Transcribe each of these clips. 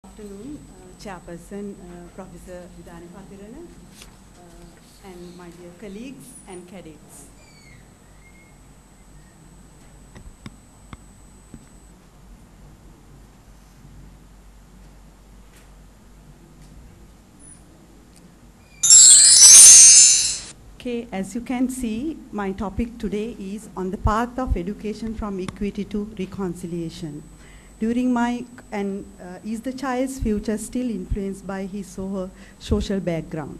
Afternoon, Chairperson Professor Vidani Patirana, and my dear colleagues and cadets. Okay, as you can see, my topic today is on the path of education from equity to reconciliation. During my, is the child's future still influenced by his or her social background?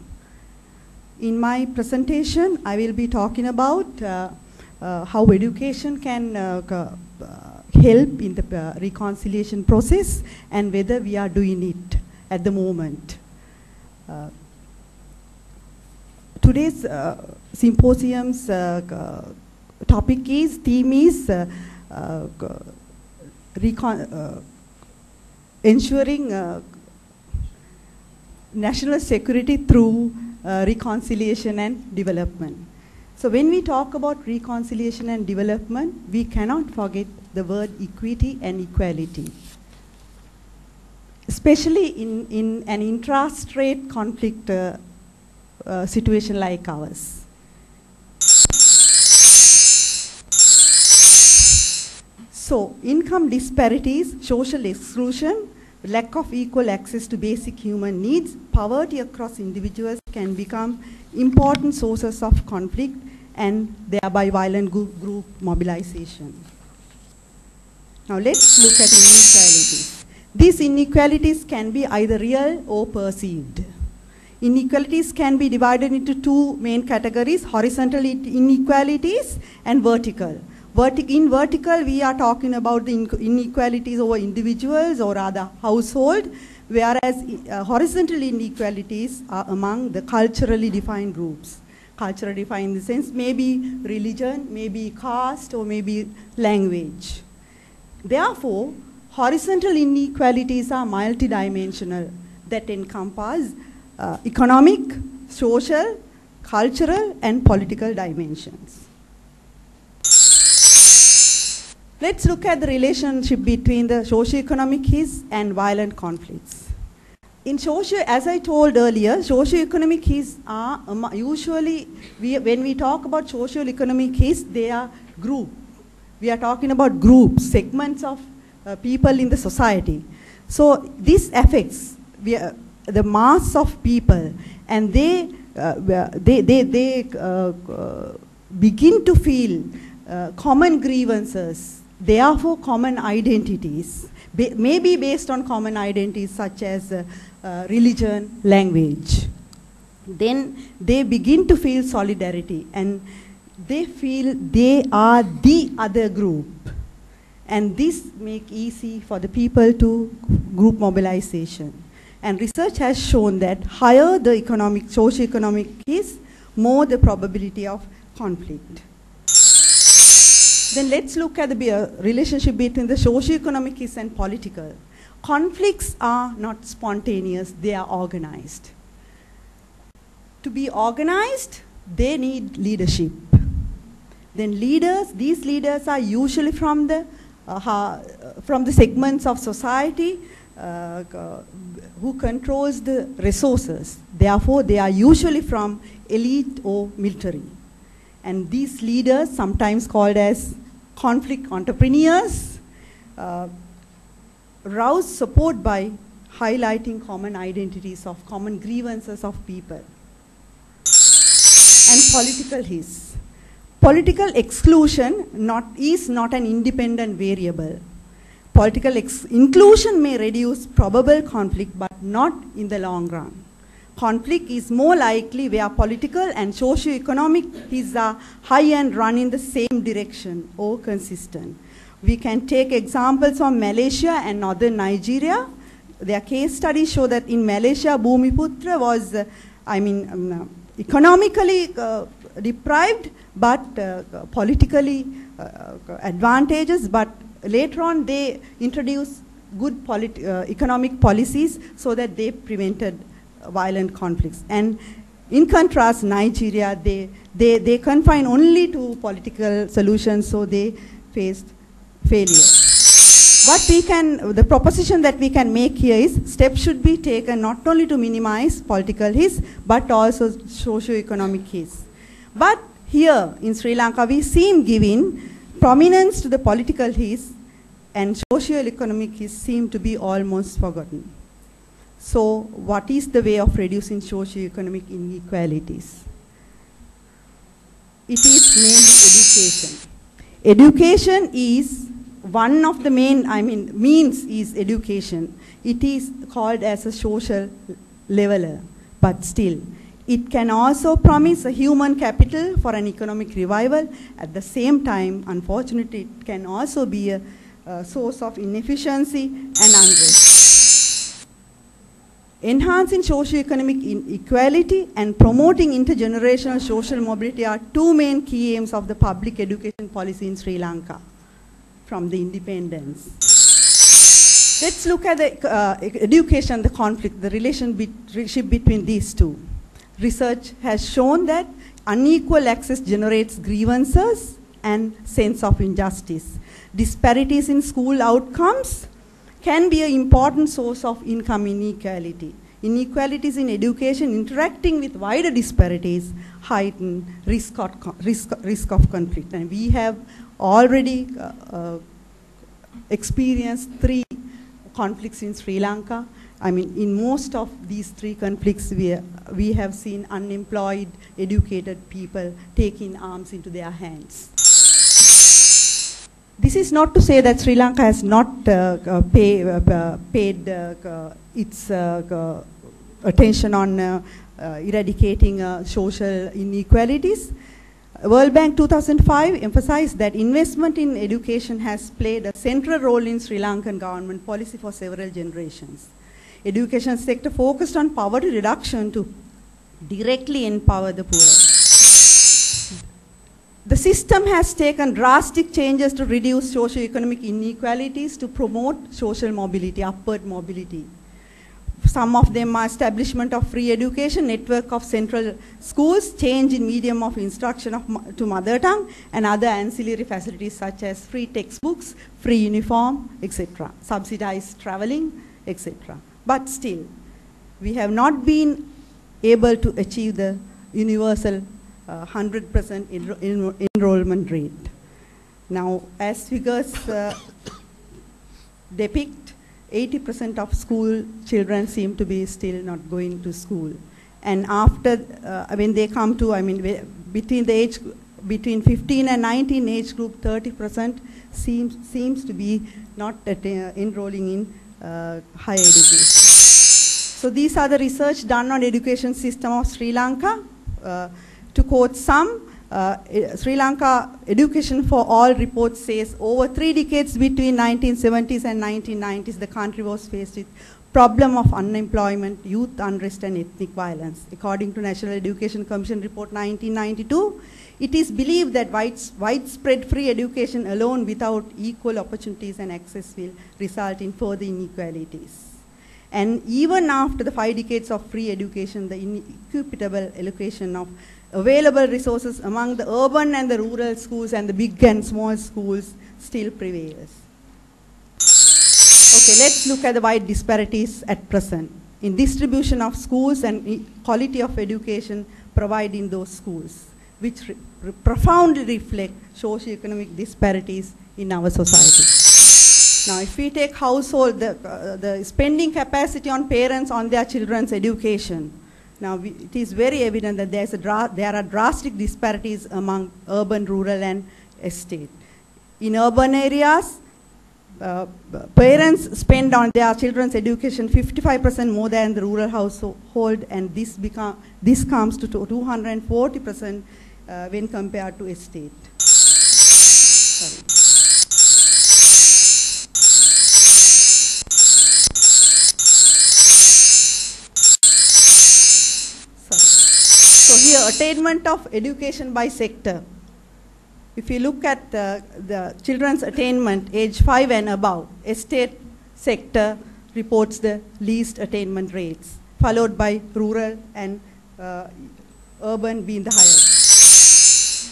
In my presentation, I will be talking about how education can help in the reconciliation process and whether we are doing it at the moment. Today's symposium's theme is ensuring national security through reconciliation and development. So when we talk about reconciliation and development, we cannot forget the word equity and equality. Especially in an intrastate conflict situation like ours. So, income disparities, social exclusion, lack of equal access to basic human needs, poverty across individuals can become important sources of conflict and thereby violent group mobilization. Now let's look at inequalities. These inequalities can be either real or perceived. Inequalities can be divided into two main categories: horizontal inequalities and vertical. In vertical, we are talking about the inequalities over individuals or other household, whereas horizontal inequalities are among the culturally defined groups. Culturally defined in the sense maybe religion, maybe caste, or maybe language. Therefore, horizontal inequalities are multidimensional that encompass economic, social, cultural, and political dimensions. Let's look at the relationship between the socio-economic his and violent conflicts. In as I told earlier, socio-economic his are usually, when we talk about socio-economic his, they are group. We are talking about groups, segments of people in the society. So this affects the mass of people, and they begin to feel common grievances, therefore common identities, maybe based on common identities such as religion, language. Then they begin to feel solidarity, and they feel they are the other group. And this makes easy for the people to group mobilization. And research has shown that higher the socio-economic is, more the probability of conflict. Then let's look at the relationship between the socio-economic is and political. Conflicts are not spontaneous, they are organized. To be organized, they need leadership. Then these leaders are usually from the segments of society who controls the resources. Therefore, they are usually from elite or military. And these leaders, sometimes called as conflict entrepreneurs, rouse support by highlighting common identities of common grievances of people. And political his. Political exclusion is not an independent variable. Political inclusion may reduce probable conflict, but not in the long run. Conflict is more likely where political and socio-economic is high and run in the same direction or consistent. We can take examples from Malaysia and northern Nigeria. Their case studies show that in Malaysia, Bumiputra was, economically deprived, but politically advantageous, but later on they introduced good economic policies so that they prevented violent conflicts. And in contrast, Nigeria, they confine only to political solutions, so they faced failure. The proposition that we can make here is steps should be taken not only to minimize political his, but also socio-economic his. But here in Sri Lanka, we seem giving prominence to the political his, and socio-economic his seem to be almost forgotten. So what is the way of reducing socio-economic inequalities? It is mainly education. Education is one of the main, means is education. It is called as a social leveler, but still, it can also promise a human capital for an economic revival. At the same time, unfortunately, it can also be a source of inefficiency and unrest. Enhancing socio-economic inequality and promoting intergenerational social mobility are two main key aims of the public education policy in Sri Lanka from the independence. Let's look at the education, the conflict, the relationship between these two. Research has shown that unequal access generates grievances and sense of injustice. Disparities in school outcomes can be an important source of income inequality. Inequalities in education interacting with wider disparities heighten risk of conflict. And we have already experienced 3 conflicts in Sri Lanka. In most of these 3 conflicts, we have seen unemployed, educated people taking arms into their hands. This is not to say that Sri Lanka has not paid its attention on eradicating social inequalities. World Bank 2005 emphasized that investment in education has played a central role in Sri Lankan government policy for several generations. Education sector focused on poverty reduction to directly empower the poor. The system has taken drastic changes to reduce socio-economic inequalities to promote social mobility, upward mobility. Some of them are establishment of free education, network of central schools, change in medium of instruction to mother tongue, and other ancillary facilities such as free textbooks, free uniform, etc., subsidized traveling, etc. But still, we have not been able to achieve the universal 100% enrollment rate. Now, as figures depict, 80% of school children seem to be still not going to school. And after, they come to, between 15 and 19 age group, 30% seems to be not enrolling in higher education. So these are the research done on education system of Sri Lanka. To quote some, Sri Lanka Education for All report says over 3 decades between 1970s and 1990s, the country was faced with problem of unemployment, youth unrest, and ethnic violence. According to National Education Commission report 1992, it is believed that widespread free education alone without equal opportunities and access will result in further inequalities. And even after the 5 decades of free education, the inequitable allocation of available resources among the urban and the rural schools and the big and small schools still prevails. Okay, let's look at the wide disparities at present in distribution of schools and quality of education provided in those schools, which profoundly reflect socio-economic disparities in our society. Now, if we take household, the spending capacity on parents on their children's education, now it is very evident that there are drastic disparities among urban, rural, and estate. In urban areas, parents spend on their children's education 55% more than the rural household, and this comes to 240% when compared to estate. Sorry. So here, attainment of education by sector. If you look at the children's attainment age 5 and above, estate sector reports the least attainment rates, followed by rural and urban being the higher.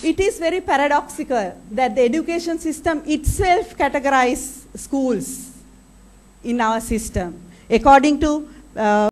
It is very paradoxical that the education system itself categorizes schools in our system. According to